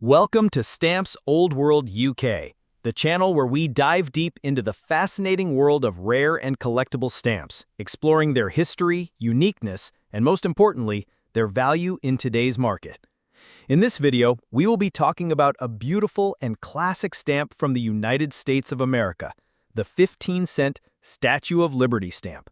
Welcome to Stamps Old World UK, the channel where we dive deep into the fascinating world of rare and collectible stamps, exploring their history, uniqueness, and most importantly, their value in today's market. In this video, we will be talking about a beautiful and classic stamp from the United States of America, the 15-cent Statue of Liberty stamp.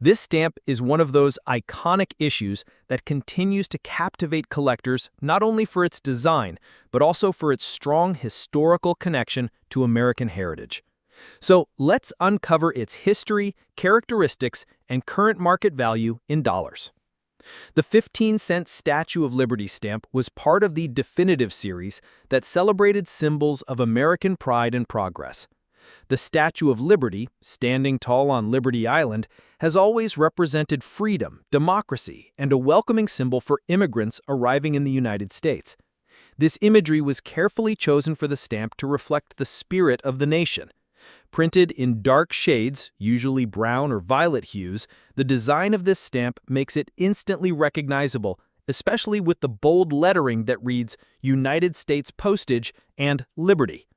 This stamp is one of those iconic issues that continues to captivate collectors not only for its design, but also for its strong historical connection to American heritage. So let's uncover its history, characteristics, and current market value in dollars. The 15-cent Statue of Liberty stamp was part of the Definitive series that celebrated symbols of American pride and progress. The Statue of Liberty, standing tall on Liberty Island, has always represented freedom, democracy, and a welcoming symbol for immigrants arriving in the United States. This imagery was carefully chosen for the stamp to reflect the spirit of the nation. Printed in dark shades, usually brown or violet hues, the design of this stamp makes it instantly recognizable, especially with the bold lettering that reads United States Postage and Liberty.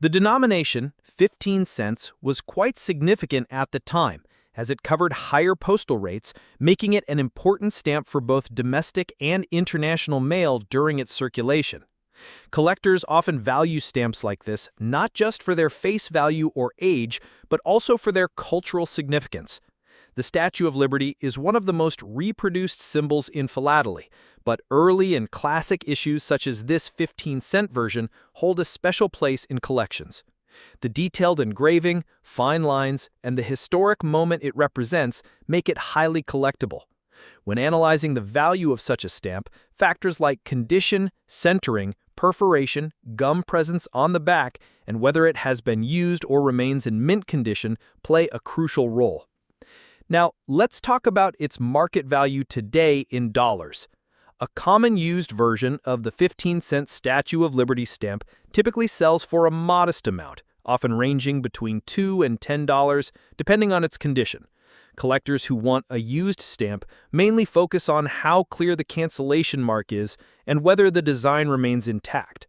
The denomination, 15 cents, was quite significant at the time, as it covered higher postal rates, making it an important stamp for both domestic and international mail during its circulation. Collectors often value stamps like this not just for their face value or age, but also for their cultural significance. The Statue of Liberty is one of the most reproduced symbols in philately, but early and classic issues such as this 15-cent version hold a special place in collections. The detailed engraving, fine lines, and the historic moment it represents make it highly collectible. When analyzing the value of such a stamp, factors like condition, centering, perforation, gum presence on the back, and whether it has been used or remains in mint condition play a crucial role. Now, let's talk about its market value today in dollars. A common used version of the 15-cent Statue of Liberty stamp typically sells for a modest amount, often ranging between $2 and $10, depending on its condition. Collectors who want a used stamp mainly focus on how clear the cancellation mark is and whether the design remains intact.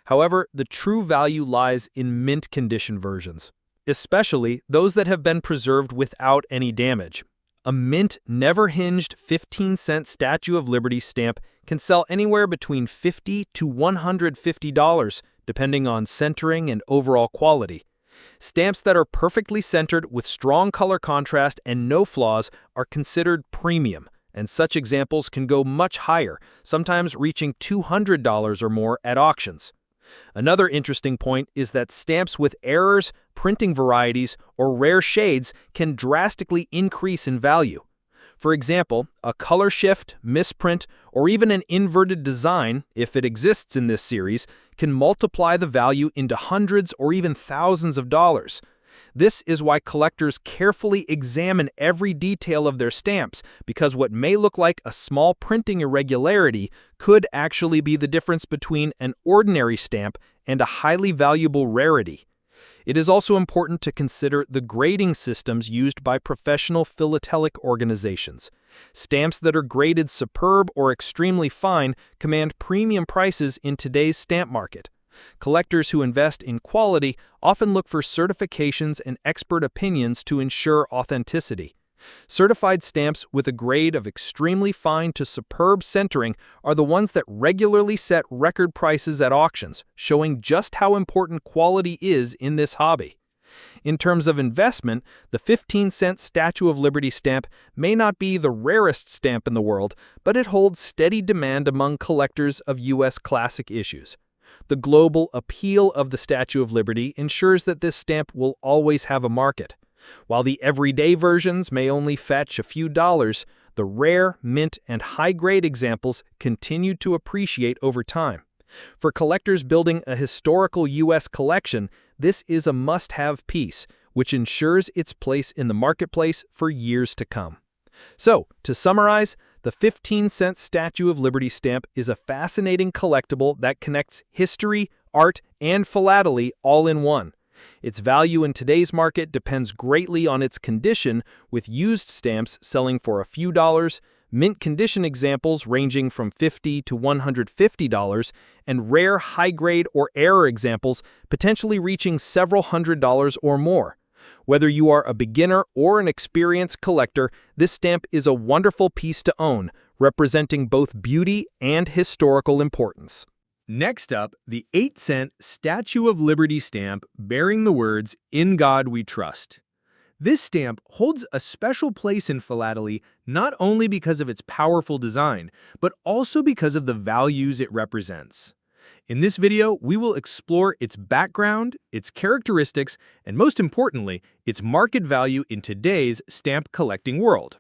However, the true value lies in mint condition versions, especially those that have been preserved without any damage. A mint, never-hinged 15-cent Statue of Liberty stamp can sell anywhere between $50 to $150, depending on centering and overall quality. Stamps that are perfectly centered with strong color contrast and no flaws are considered premium, and such examples can go much higher, sometimes reaching $200 or more at auctions. Another interesting point is that stamps with errors, printing varieties, or rare shades can drastically increase in value. For example, a color shift, misprint, or even an inverted design, if it exists in this series, can multiply the value into hundreds or even thousands of dollars. This is why collectors carefully examine every detail of their stamps, because what may look like a small printing irregularity could actually be the difference between an ordinary stamp and a highly valuable rarity. It is also important to consider the grading systems used by professional philatelic organizations. Stamps that are graded superb or extremely fine command premium prices in today's stamp market. Collectors who invest in quality often look for certifications and expert opinions to ensure authenticity. Certified stamps with a grade of extremely fine to superb centering are the ones that regularly set record prices at auctions, showing just how important quality is in this hobby. In terms of investment, the 15-cent Statue of Liberty stamp may not be the rarest stamp in the world, but it holds steady demand among collectors of U.S. classic issues. The global appeal of the Statue of Liberty ensures that this stamp will always have a market. While the everyday versions may only fetch a few dollars, the rare, mint, and high-grade examples continue to appreciate over time. For collectors building a historical U.S. collection, this is a must-have piece, which ensures its place in the marketplace for years to come. So, to summarize, the 15-cent Statue of Liberty stamp is a fascinating collectible that connects history, art, and philately all in one. Its value in today's market depends greatly on its condition, with used stamps selling for a few dollars, mint condition examples ranging from $50 to $150, and rare high-grade or error examples potentially reaching several $100s or more. Whether you are a beginner or an experienced collector, this stamp is a wonderful piece to own, representing both beauty and historical importance. Next up, the 8-cent Statue of Liberty stamp bearing the words, "In God We Trust." This stamp holds a special place in philately not only because of its powerful design, but also because of the values it represents. In this video, we will explore its background, its characteristics, and most importantly, its market value in today's stamp collecting world.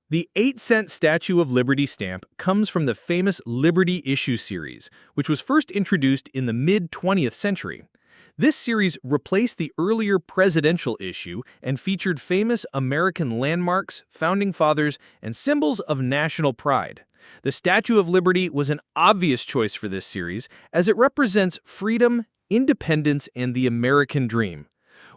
The 8-cent Statue of Liberty stamp comes from the famous Liberty Issue series, which was first introduced in the mid-20th century. This series replaced the earlier presidential issue and featured famous American landmarks, founding fathers, and symbols of national pride. The Statue of Liberty was an obvious choice for this series, as it represents freedom, independence, and the American dream.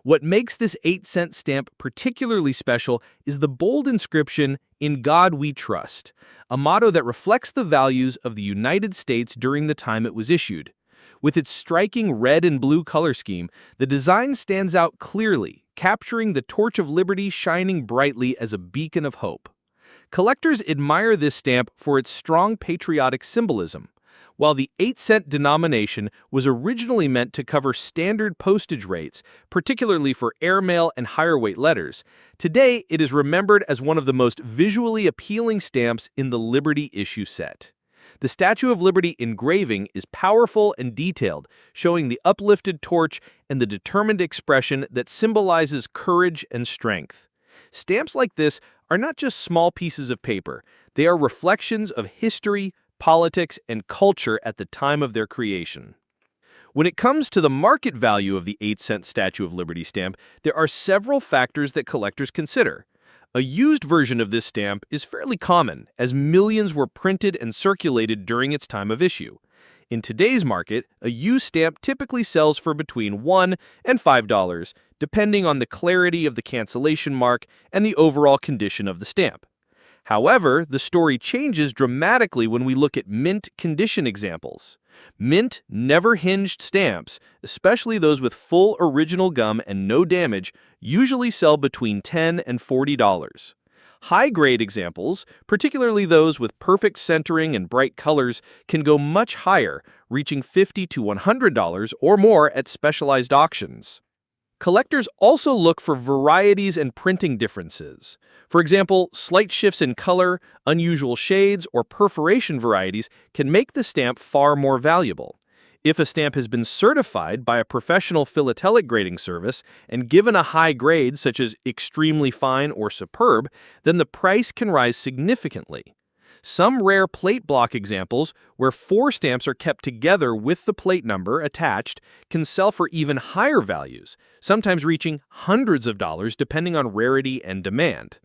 What makes this 8-cent stamp particularly special is the bold inscription, "In God We Trust," a motto that reflects the values of the United States during the time it was issued. With its striking red and blue color scheme, the design stands out clearly, capturing the torch of liberty shining brightly as a beacon of hope. Collectors admire this stamp for its strong patriotic symbolism. While the 8-cent denomination was originally meant to cover standard postage rates, particularly for airmail and higher-weight letters, today it is remembered as one of the most visually appealing stamps in the Liberty Issue set. The Statue of Liberty engraving is powerful and detailed, showing the uplifted torch and the determined expression that symbolizes courage and strength. Stamps like this are not just small pieces of paper. They are reflections of history, politics, and culture at the time of their creation. When it comes to the market value of the 8-cent Statue of Liberty stamp, there are several factors that collectors consider. A used version of this stamp is fairly common, as millions were printed and circulated during its time of issue. In today's market, a used stamp typically sells for between $1 and $5, depending on the clarity of the cancellation mark and the overall condition of the stamp. However, the story changes dramatically when we look at mint condition examples. Mint, never-hinged stamps, especially those with full original gum and no damage, usually sell between $10 and $40. High-grade examples, particularly those with perfect centering and bright colors, can go much higher, reaching $50 to $100 or more at specialized auctions. Collectors also look for varieties and printing differences. For example, slight shifts in color, unusual shades, or perforation varieties can make the stamp far more valuable. If a stamp has been certified by a professional philatelic grading service and given a high grade such as extremely fine or superb, then the price can rise significantly. Some rare plate block examples, where 4 stamps are kept together with the plate number attached, can sell for even higher values, sometimes reaching hundreds of dollars depending on rarity and demand.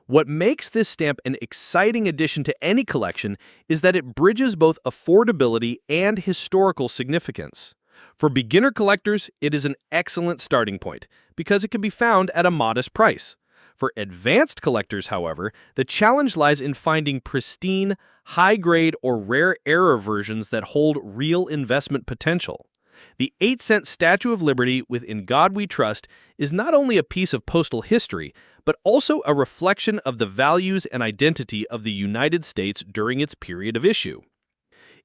What makes this stamp an exciting addition to any collection is that it bridges both affordability and historical significance. For beginner collectors, it is an excellent starting point because it can be found at a modest price. For advanced collectors, however, the challenge lies in finding pristine, high-grade, or rare error versions that hold real investment potential. The 8-cent Statue of Liberty with "In God We Trust" is not only a piece of postal history, but also a reflection of the values and identity of the United States during its period of issue.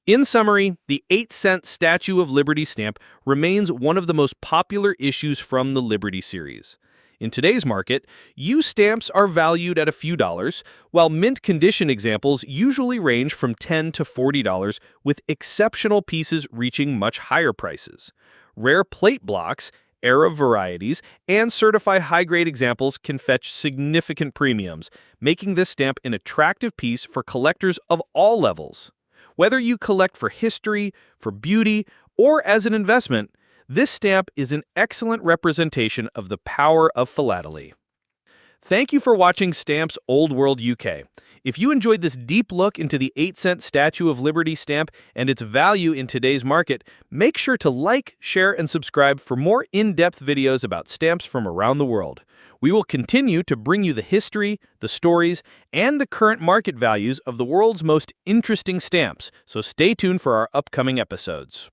In summary, the 8-cent Statue of Liberty stamp remains one of the most popular issues from the Liberty series. In today's market, used stamps are valued at a few dollars, while mint condition examples usually range from $10 to $40, with exceptional pieces reaching much higher prices. Rare plate blocks, era varieties, and certified high-grade examples can fetch significant premiums, making this stamp an attractive piece for collectors of all levels. Whether you collect for history, for beauty, or as an investment, this stamp is an excellent representation of the power of philately. Thank you for watching Stamps Old World UK. If you enjoyed this deep look into the 8-cent Statue of Liberty stamp and its value in today's market, make sure to like, share, and subscribe for more in-depth videos about stamps from around the world. We will continue to bring you the history, the stories, and the current market values of the world's most interesting stamps, so stay tuned for our upcoming episodes.